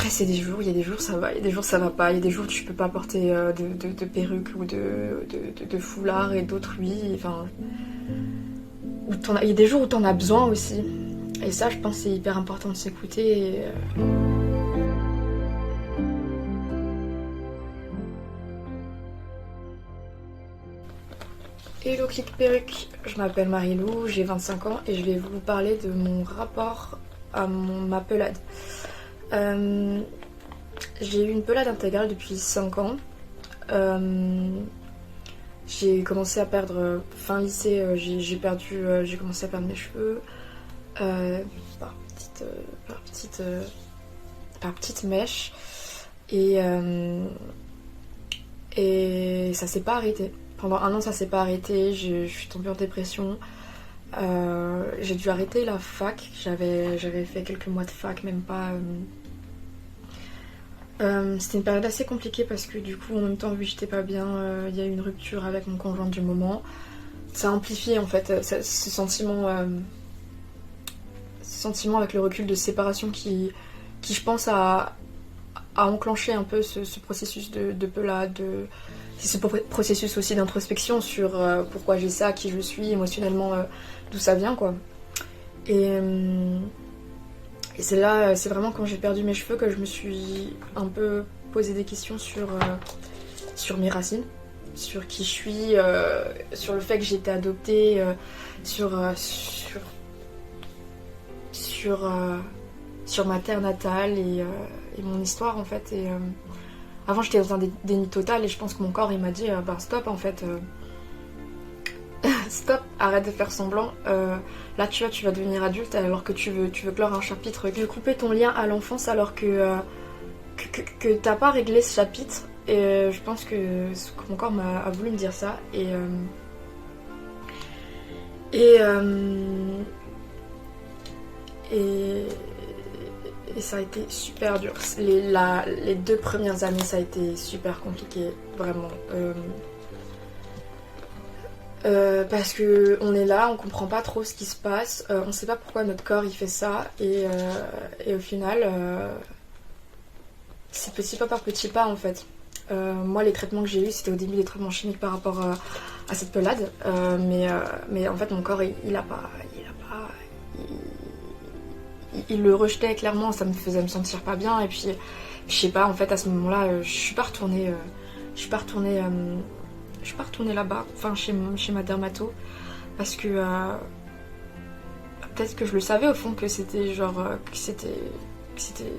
Après c'est des jours, il y a des jours ça va, il y a des jours ça va pas, il y a des jours où tu peux pas porter de perruque ou de foulard et d'autres oui, enfin... Il y a des jours où t'en as besoin aussi. Et ça je pense c'est hyper important de s'écouter. Hello Click Perruque, je m'appelle Marilou, j'ai 25 ans et je vais vous parler de mon rapport à ma pelade. J'ai eu une pelade intégrale depuis 5 ans. J'ai commencé à perdre, fin lycée, j'ai commencé à perdre mes cheveux par petite mèche et ça s'est pas arrêté. Pendant 1 an ça s'est pas arrêté, je suis tombée en dépression. J'ai dû arrêter la fac, j'avais fait quelques mois de fac, même pas. C'était une période assez compliquée parce que du coup en même temps vu que j'étais pas bien, il y a eu une rupture avec mon conjoint du moment. Ça a amplifié en fait ce sentiment avec le recul de séparation qui je pense a enclenché un peu ce processus de pelade, c'est ce processus aussi d'introspection sur pourquoi j'ai ça, qui je suis émotionnellement, d'où ça vient quoi. Et c'est là, c'est vraiment quand j'ai perdu mes cheveux que je me suis un peu posé des questions sur mes racines, sur qui je suis, sur le fait que j'ai été adoptée, sur ma terre natale et mon histoire en fait. Avant j'étais dans un déni total et je pense que mon corps il m'a dit bah stop en fait. Stop, arrête de faire semblant. Là tu vas devenir adulte alors que tu veux clore un chapitre. Tu veux couper ton lien à l'enfance alors que t'as pas réglé ce chapitre. Et je pense que mon corps a voulu me dire ça. Et ça a été super dur. Les 2 premières années ça a été super compliqué, vraiment. Parce que on est là, on comprend pas trop ce qui se passe, on sait pas pourquoi notre corps il fait ça et au final c'est petit pas par petit pas en fait. Moi les traitements que j'ai eu c'était au début des traitements chimiques par rapport à cette pelade, mais en fait mon corps il le rejetait clairement, ça me faisait me sentir pas bien et puis je sais pas en fait à ce moment là je suis pas retournée là-bas, enfin chez ma dermato, parce que peut-être que je le savais au fond que c'était que c'était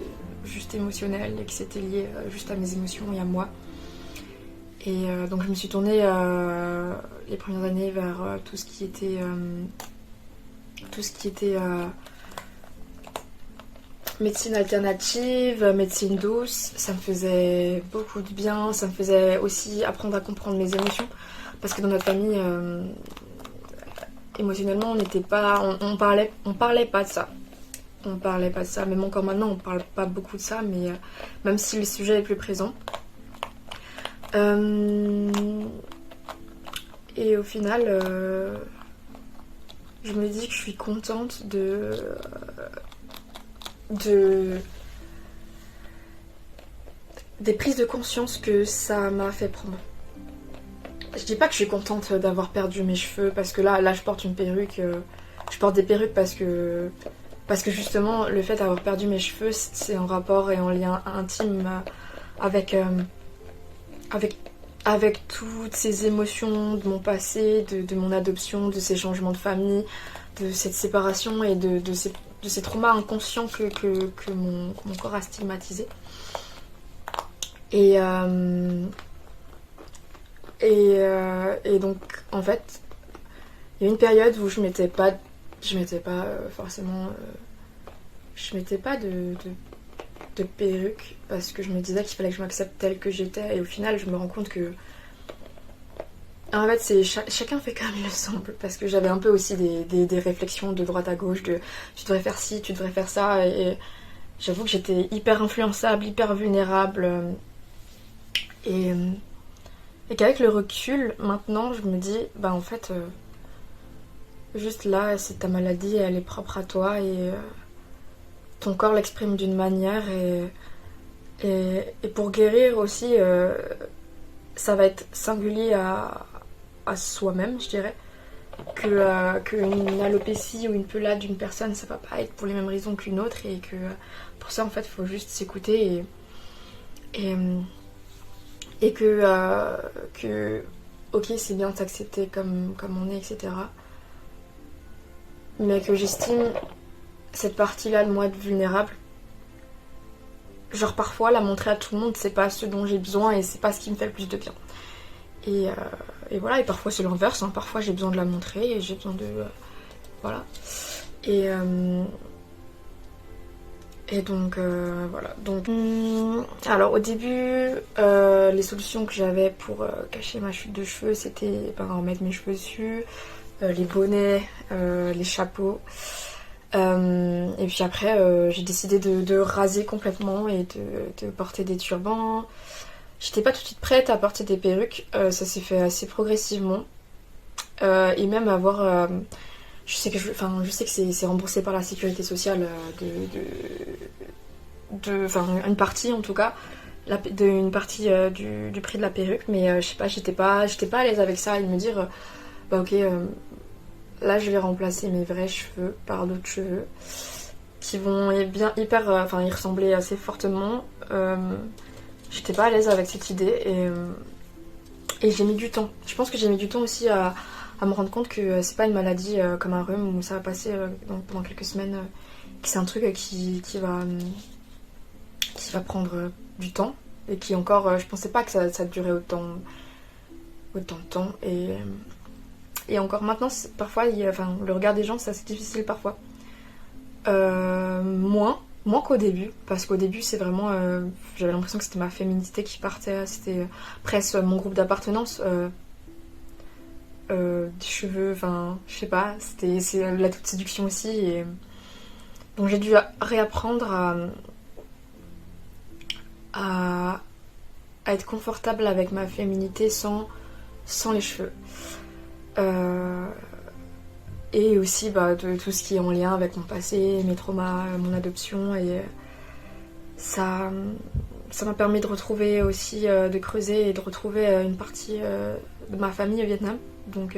juste émotionnel et que c'était lié juste à mes émotions et à moi. Et donc je me suis tournée les premières années vers tout ce qui était médecine alternative, médecine douce. Ça me faisait beaucoup de bien, ça me faisait aussi apprendre à comprendre mes émotions parce que dans notre famille émotionnellement on n'était pas, on parlait pas de ça, même encore maintenant on parle pas beaucoup de ça, mais même si le sujet est plus présent. Et au final je me dis que je suis contente des prises de conscience que ça m'a fait prendre. Je dis pas que je suis contente d'avoir perdu mes cheveux parce que là je porte une perruque, je porte des perruques parce que justement le fait d'avoir perdu mes cheveux c'est en rapport et en lien intime avec toutes ces émotions de mon passé, de mon adoption, de ces changements de famille, de cette séparation et de ces traumas inconscients que mon corps a stigmatisé. Et donc en fait il y a une période où je mettais pas de perruque parce que je me disais qu'il fallait que je m'accepte telle que j'étais, et au final je me rends compte que en fait c'est chacun fait comme il le semble, parce que j'avais un peu aussi des réflexions de droite à gauche de tu devrais faire ci, tu devrais faire ça, et j'avoue que j'étais hyper influençable, hyper vulnérable, et qu'avec le recul maintenant je me dis bah en fait juste là c'est ta maladie, elle est propre à toi et ton corps l'exprime d'une manière, et Et pour guérir aussi, ça va être singulier à soi-même, je dirais. Qu'une alopécie ou une pelade d'une personne, ça va pas être pour les mêmes raisons qu'une autre. Et que pour ça, en fait, il faut juste s'écouter et, et que ok, c'est bien de s'accepter comme on est, etc. Mais que j'estime cette partie-là de moi être vulnérable. Genre parfois la montrer à tout le monde, c'est pas ce dont j'ai besoin et c'est pas ce qui me fait le plus de bien. Et, euh, et voilà, et parfois c'est l'inverse, hein. Parfois j'ai besoin de la montrer et j'ai besoin de... voilà. Et, voilà. Donc, alors au début, les solutions que j'avais pour cacher ma chute de cheveux, c'était remettre mes cheveux dessus, les bonnets, les chapeaux. Et puis après, j'ai décidé de raser complètement et de porter des turbans. J'étais pas tout de suite prête à porter des perruques, ça s'est fait assez progressivement. Et même avoir... je sais que c'est remboursé par la sécurité sociale une partie en tout cas, une partie du prix de la perruque, mais je sais pas, j'étais pas à l'aise avec ça et de me dire, bah ok, là je vais remplacer mes vrais cheveux par d'autres cheveux qui vont bien hyper, y ressembler assez fortement. J'étais pas à l'aise avec cette idée et j'ai mis du temps. Je pense que j'ai mis du temps aussi à me rendre compte que c'est pas une maladie comme un rhume où ça va passer pendant quelques semaines, que c'est un truc qui va prendre du temps et qui encore, je pensais pas que ça durait autant de temps et encore maintenant, parfois, le regard des gens, c'est assez difficile parfois. Moins qu'au début, parce qu'au début, c'est vraiment... j'avais l'impression que c'était ma féminité qui partait, c'était presque mon groupe d'appartenance. Des cheveux, je sais pas, c'est la toute séduction aussi. Et... donc j'ai dû réapprendre à être confortable avec ma féminité sans les cheveux. Et aussi de tout ce qui est en lien avec mon passé, mes traumas, mon adoption. Et ça m'a permis de retrouver aussi, de creuser et de retrouver une partie de ma famille au Vietnam. Donc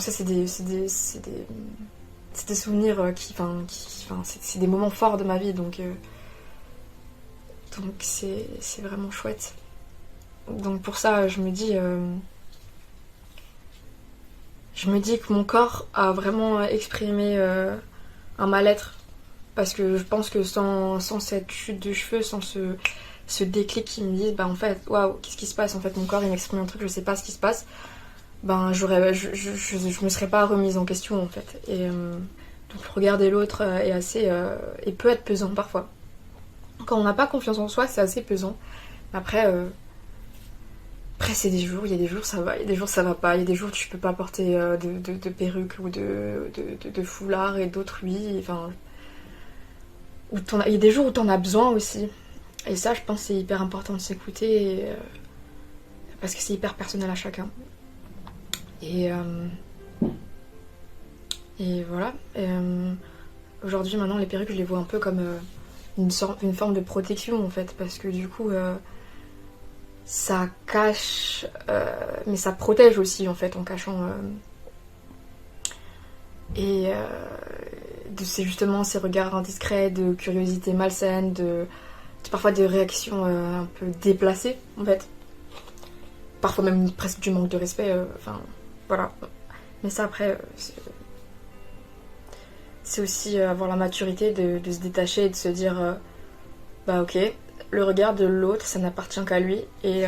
ça, c'est des souvenirs c'est des moments forts de ma vie. Donc c'est vraiment chouette. Donc pour ça, je me dis que mon corps a vraiment exprimé un mal-être. Parce que je pense que sans cette chute de cheveux, sans ce déclic qui me dit, en fait, waouh, qu'est-ce qui se passe? En fait, mon corps, il m'exprime un truc, je sais pas ce qui se passe. Je me serais pas remise en question, en fait. Et donc, regarder l'autre est assez... et peut être pesant, parfois. Quand on n'a pas confiance en soi, c'est assez pesant. Après, c'est des jours, il y a des jours ça va, il y a des jours ça va pas, il y a des jours tu peux pas porter de perruque ou de foulard et d'autres oui, il y a des jours où t'en as besoin aussi. Et ça, je pense que c'est hyper important de s'écouter parce que c'est hyper personnel à chacun. Et voilà. Aujourd'hui, maintenant, les perruques, je les vois un peu comme une forme de protection en fait, parce que du coup... ça cache, mais ça protège aussi en fait en cachant. C'est justement ces regards indiscrets, de curiosité malsaine, parfois des réactions un peu déplacées en fait. Parfois même presque du manque de respect, voilà. Mais ça après, c'est aussi avoir la maturité de se détacher et de se dire, ok, le regard de l'autre, ça n'appartient qu'à lui. Et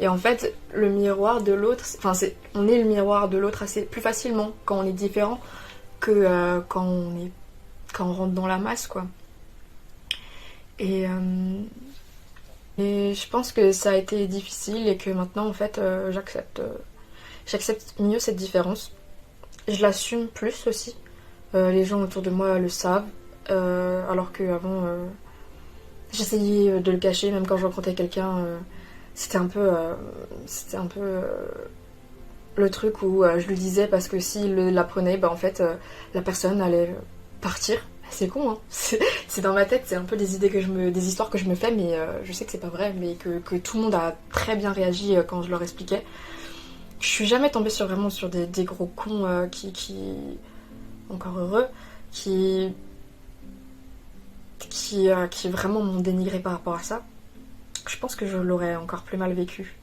en fait, le miroir de l'autre, on est le miroir de l'autre assez plus facilement quand on est différent que quand on rentre dans la masse, quoi. Et je pense que ça a été difficile et que maintenant, en fait, j'accepte mieux cette différence. Je l'assume plus aussi. Les gens autour de moi le savent, alors qu'avant... j'essayais de le cacher, même quand je rencontrais quelqu'un, c'était un peu le truc où je le disais parce que s'il l'apprenait, en fait, la personne allait partir. C'est con, hein. C'est dans ma tête, c'est un peu des des histoires que je me fais, mais je sais que c'est pas vrai, mais que tout le monde a très bien réagi quand je leur expliquais. Je suis jamais tombée vraiment sur des gros cons encore heureux, qui vraiment m'ont dénigré par rapport à ça. Je pense que je l'aurais encore plus mal vécu.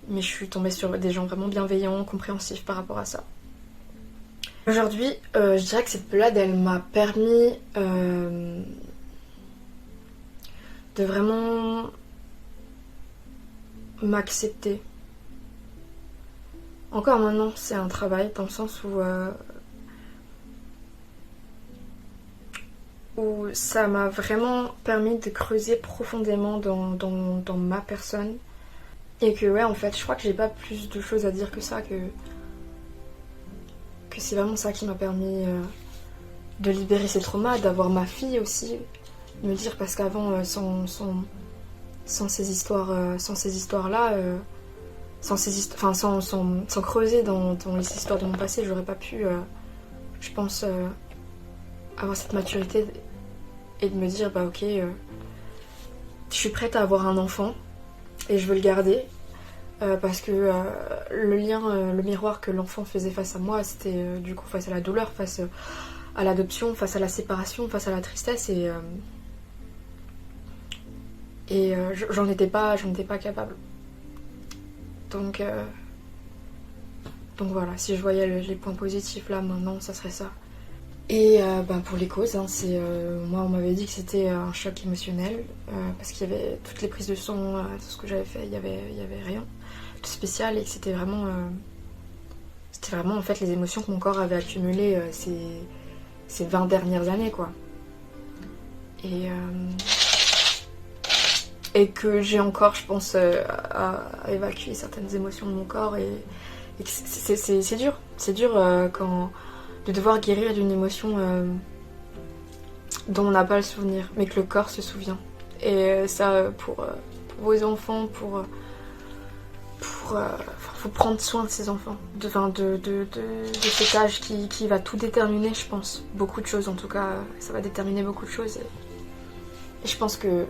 Mais je suis tombée sur des gens vraiment bienveillants, compréhensifs par rapport à ça. Aujourd'hui, je dirais que cette pelade, elle m'a permis de vraiment m'accepter. Encore maintenant, c'est un travail dans le sens où ça m'a vraiment permis de creuser profondément dans ma personne. Et que ouais, en fait, je crois que j'ai pas plus de choses à dire que ça, que c'est vraiment ça qui m'a permis de libérer ces traumas, d'avoir ma fille aussi, me dire, parce qu'avant, sans ces histoires-là, sans creuser dans les histoires de mon passé, j'aurais pas pu, je pense, avoir cette maturité et de me dire, bah ok, je suis prête à avoir un enfant et je veux le garder. Parce que le lien, le miroir que l'enfant faisait face à moi, c'était du coup face à la douleur, face à l'adoption, face à la séparation, face à la tristesse, et j'en étais pas capable. Donc voilà, si je voyais les points positifs là maintenant, ça serait ça. Et pour les causes, hein, moi on m'avait dit que c'était un choc émotionnel, parce qu'il y avait toutes les prises de son, tout ce que j'avais fait, il y avait rien de spécial, et que c'était vraiment en fait les émotions que mon corps avait accumulées ces 20 dernières années, quoi. Et que j'ai encore, je pense, à évacuer certaines émotions de mon corps, et que c'est dur. C'est dur de devoir guérir d'une émotion dont on n'a pas le souvenir, mais que le corps se souvient. Et ça, pour vos enfants, faut prendre soin de ces enfants, de cet âge qui va tout déterminer, je pense. Beaucoup de choses, en tout cas, ça va déterminer beaucoup de choses. Et je pense que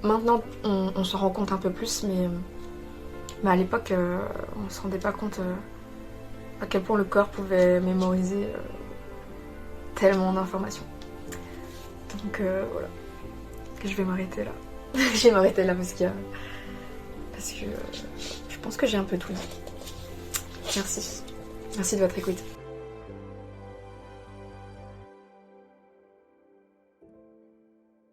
maintenant, on s'en rend compte un peu plus, mais à l'époque, on se rendait pas compte à quel point le corps pouvait mémoriser tellement d'informations. Donc voilà, je vais m'arrêter là. Je vais m'arrêter là parce que je pense que j'ai un peu tout dit. Merci. Merci de votre écoute.